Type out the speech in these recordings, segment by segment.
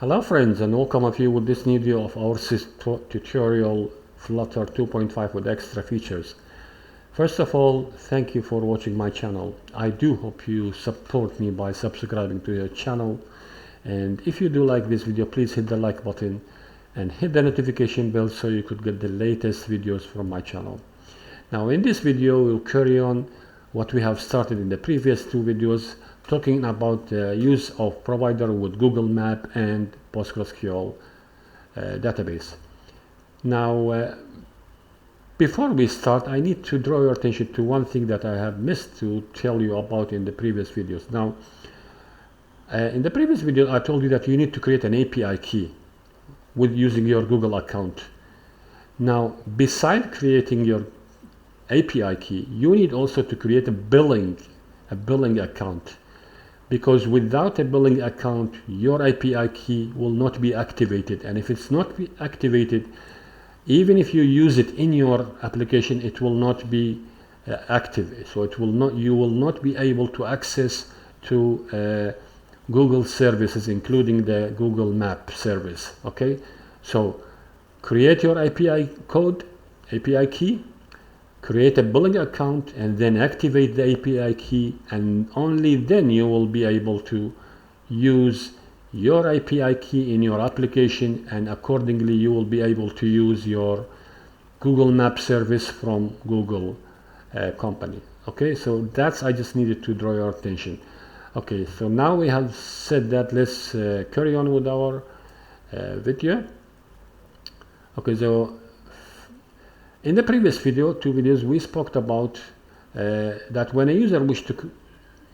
Hello friends, and welcome of you with this new video of our tutorial Flutter 2.5 with extra features. First of all, thank you for watching my channel. I do hope you support me by subscribing to your channel, and if you do like this video, please hit the like button and hit the notification bell so you could get the latest videos from my channel. Now in this video we'll carry on what we have started in the previous two videos, talking about the use of provider with Google Map and PostgreSql database. Now before we start, I need to draw your attention to one thing that I have missed to tell you about in the previous videos. Now in the previous video I told you that you need to create an API key with using your Google account. Now beside creating your API key, you need also to create a billing account, because without a billing account your API key will not be activated, and if it's not activated, even if you use it in your application, it will not be active. So you will not be able to access to Google services, including the Google Map service. Okay, so create your API key, create a billing account, and then activate the API key, and only then you will be able to use your API key in your application, and accordingly you will be able to use your Google Map service from Google company. Okay, so that's, I just needed to draw your attention. Okay, so now we have said that, let's carry on with our video. Okay, so in the previous two videos, we spoke about that when a user wishes to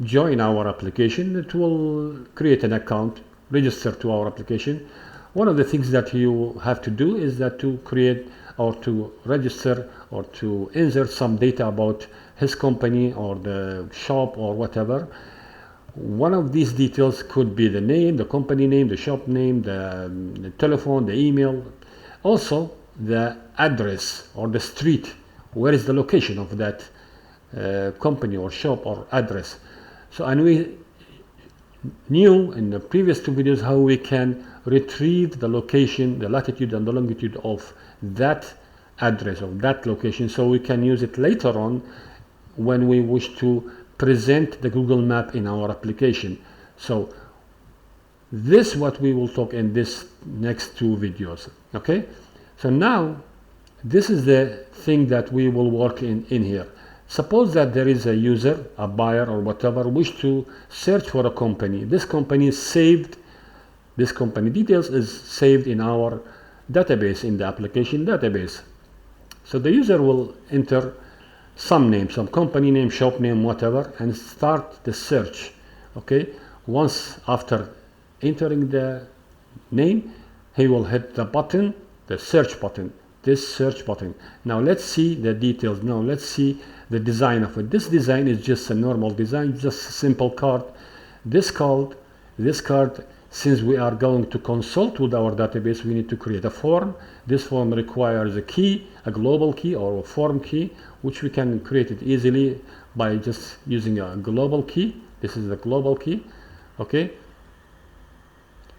join our application, it will create an account, register to our application. One of the things that you have to do is that to create or to register or to insert some data about his company or the shop or whatever. One of these details could be the name, the company name, the shop name, the telephone, the email, also the address or the street, where is the location of that company or shop or address. So, and we knew in the previous two videos how we can retrieve the location, the latitude and the longitude of that address, of that location, so we can use it later on when we wish to present the Google Map in our application. So this is what we will talk in this next two videos. Okay, so now this is the thing that we will work in here. Suppose that there is a user, a buyer or whatever, wish to search for a company. This company is saved, this company details is saved in our database, in the application database. So the user will enter some name, some company name, shop name, whatever, and start the search. Okay, once after entering the name, he will hit the button, the search button, this search button. Now let's see the details. Now let's see the design of it. This design is just a normal design, just a simple card. This card, since we are going to consult with our database, we need to create a form. This form requires a key, a global key or a form key, which we can create it easily by just using a global key. This is the global key. Okay,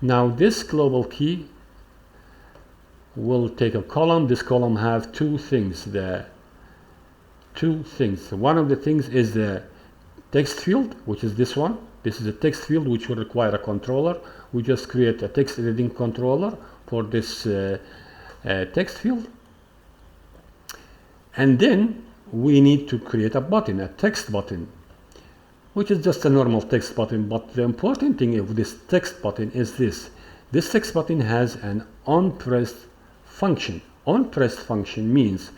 now this global key will take a column. This column have two things. One of the things is the text field, which is this one. This is a text field which will require a controller. We just create a text editing controller for this text field, and then we need to create a button, a text button, which is just a normal text button. But the important thing of this text button is this text button has an onPressed function. OnPressed function means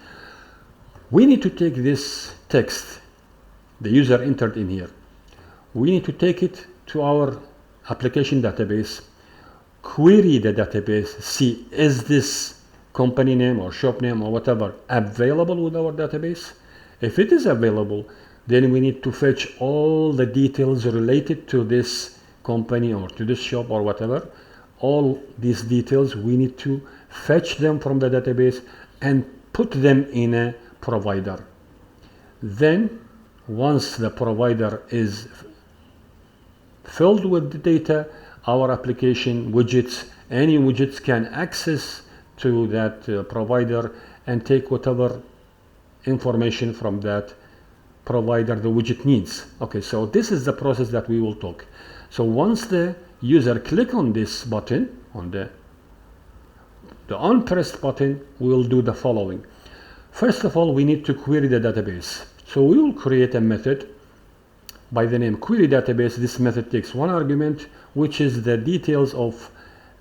we need to take this text the user entered in here, we need to take it to our application database, query the database, see is this company name or shop name or whatever available with our database. If it is available, then we need to fetch all the details related to this company or to this shop or whatever. All these details we need to fetch them from the database and put them in a provider. Then once the provider is filled with the data, our application widgets any widgets can access to that provider and take whatever information from that provider the widget needs. Okay, so this is the process that we will talk. So once the user click on this button, on the on-pressed button, we will do the following. First of all, we need to query the database. So we will create a method by the name query database. This method takes one argument, which is the details of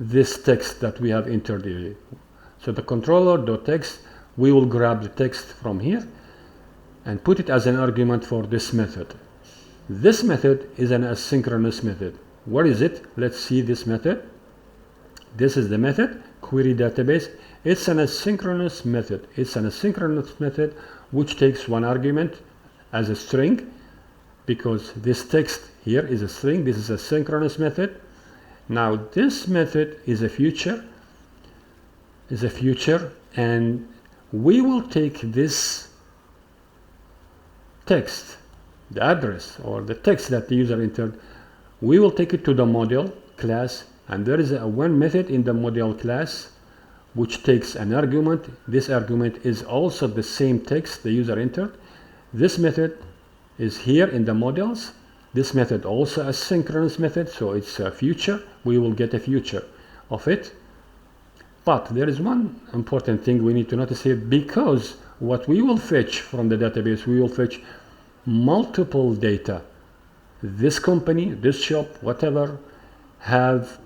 this text that we have entered here. So the controller.text, we will grab the text from here and put it as an argument for this method. This method is an asynchronous method. Where is it? Let's see this method. This is the method, query database. It's an asynchronous method. It's an asynchronous method which takes one argument as a string, because this text here is a string. This is a synchronous method. Now this method is a future, and we will take this text, the address or the text that the user entered, we will take it to the model class, and there is one method in the model class which takes an argument. This argument is also the same text the user entered. This method is here in the models. This method also a synchronous method, so it's a future. We will get a future of it. But there is one important thing we need to notice here, because what we will fetch from the database, we will fetch multiple data. This company, this shop, whatever, have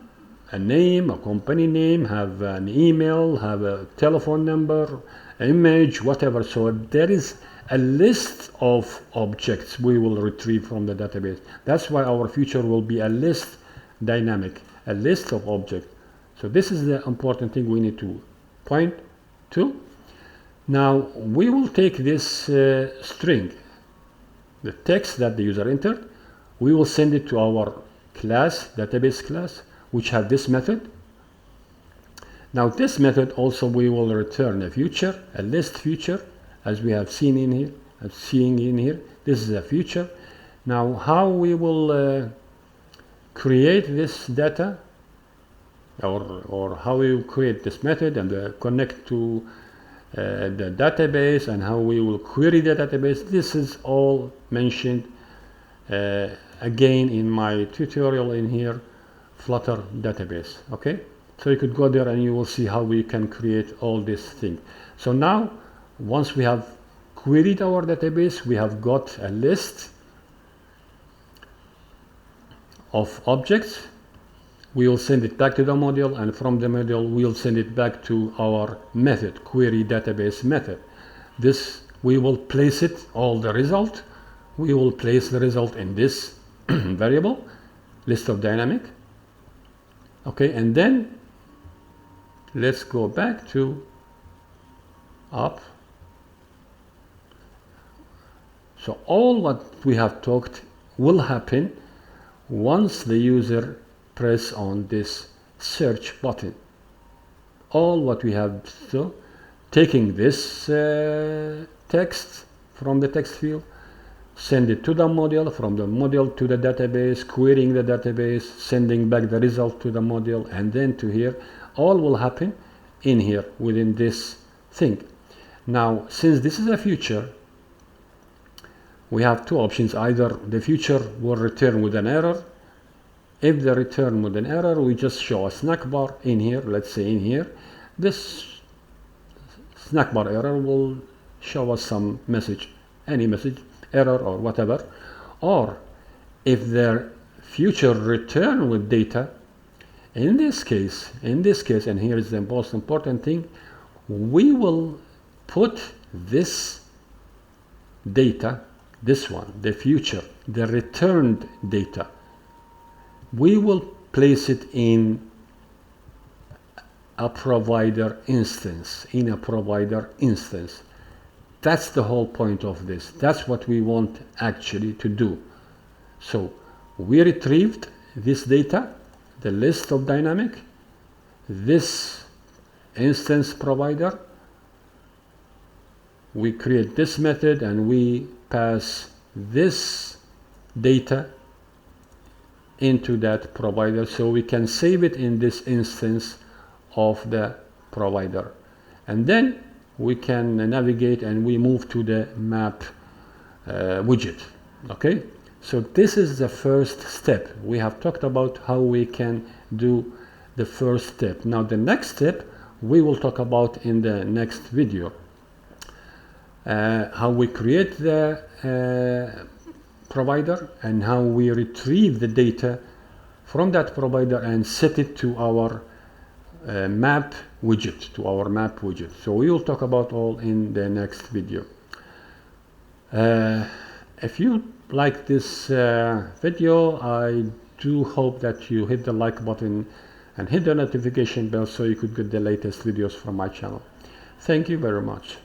a name, a company name, have an email, have a telephone number, image, whatever. So there is a list of objects we will retrieve from the database. That's why our future will be a list dynamic, a list of objects. So this is the important thing we need to point to. Now we will take this string, the text that the user entered, we will send it to our class, database class, which have this method. Now this method also we will return a future, a list future, as we have seen in here. This is a future. Now how we will create this data, or how we will create this method and connect to the database, and how we will query the database, this is all mentioned again in my tutorial in here, Flutter database. Okay, so you could go there and you will see how we can create all this thing. So now once we have queried our database, we have got a list of objects. We will send it back to the module, and from the module we'll send it back to our method, query database method. This we will place it, all the result, we will place the result in this variable, list of dynamic. Okay, and then let's go back to up. So all what we have talked will happen once the user press on this search button. All what we have, so taking this text from the text field, send it to the module, from the module to the database, querying the database, sending back the result to the module, and then to here. All will happen in here within this thing. Now since this is a future, we have two options. Either the future will return with an error. If they return with an error, we just show a snack bar in here. Let's say in here, this snack bar error will show us some message, any message, error or whatever. Or if their future return with data, in this case, and here is the most important thing, we will put this data, this one, the future, the returned data, we will place it in a provider instance, That's the whole point of this. That's what we want actually to do. So we retrieved this data, the list of dynamic, this instance provider. We create this method and we pass this data into that provider, so we can save it in this instance of the provider, and then we can navigate and we move to the map widget. Okay, so this is the first step. We have talked about how we can do the first step. Now the next step we will talk about in the next video, how we create the provider and how we retrieve the data from that provider and set it to our map widget, So we will talk about all in the next video. If you like this video, I do hope that you hit the like button and hit the notification bell so you could get the latest videos from my channel. Thank you very much.